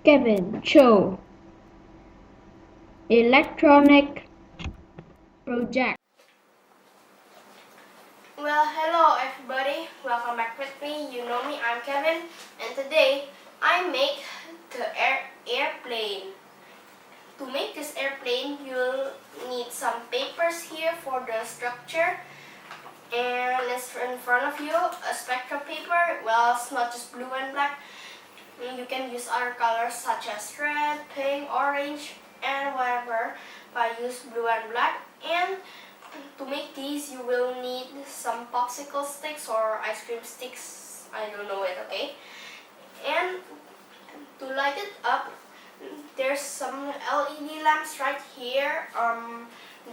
Kevin, Zhou, electronic project. Well, hello everybody. Welcome back with me. You know me, I'm Kevin, and today I make the airplane. To make this airplane, you'll need some papers here for the structure, and it's in front of you a spectrum paper. Well, it's not just blue and black. You can use other colors such as red, pink, orange, and whatever. But I use blue and black. And to make these, you will need some popsicle sticks or ice cream sticks. I don't know it, okay? And to light it up, there's some LED lamps right here,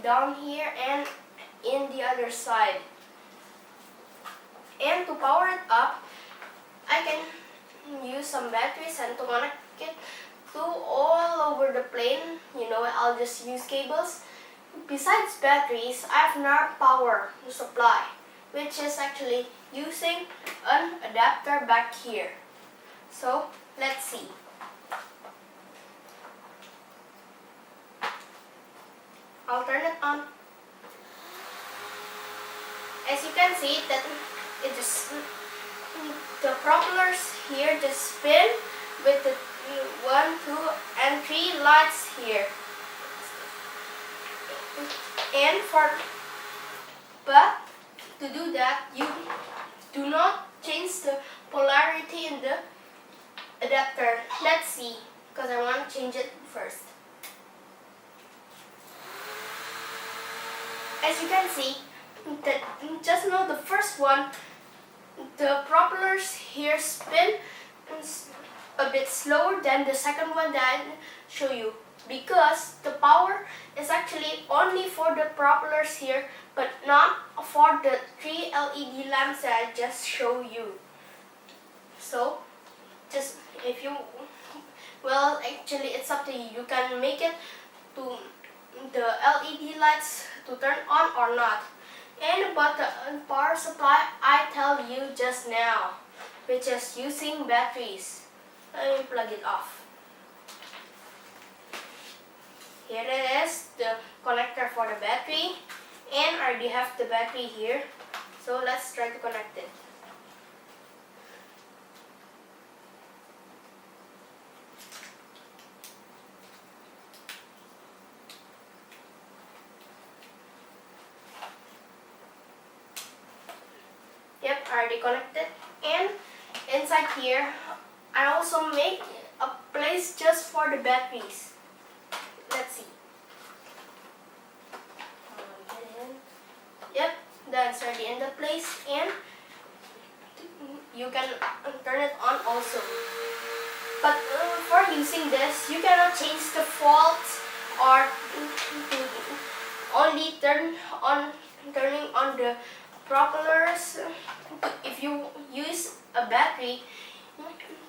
down here, and in the other side. And to power it up, I can use some batteries and to connect it to all over the plane. You know, I'll just use cables. Besides batteries, I have another power supply, which is actually using an adapter back here. So let's see. I'll turn it on. As you can see, that it just the propellers here just spin with the 1, 2, and 3 lights here. But to do that, you do not change the polarity in the adapter. Let's see, because I want to change it first. As you can see, just now the first one, the propellers here spin a bit slower than the second one that I show you, because the power is actually only for the propellers here, but not for the 3 LED lamps that I just show you. So just if you, well, actually it's up to you. You can make it to the LED lights to turn on or not. And about the power supply, I tell you just now, which is using batteries. Let me plug it off. Here it is, the connector for the battery, and I already have the battery here. So let's try to connect it. Yep, I already connected. And inside here, I also make a place just for the batteries. Let's see. Yep, that's already in the place, and you can turn it on also. But for using this, you cannot change the fault or only turning on the propellers. If you use a battery,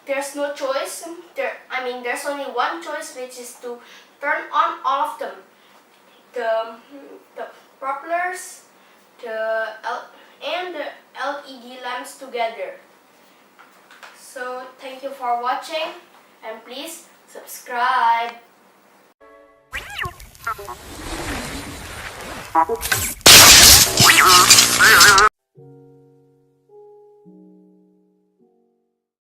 there's no choice. There's only one choice, which is to turn on all of them. The propellers, and the LED lamps together. So thank you for watching, and please subscribe.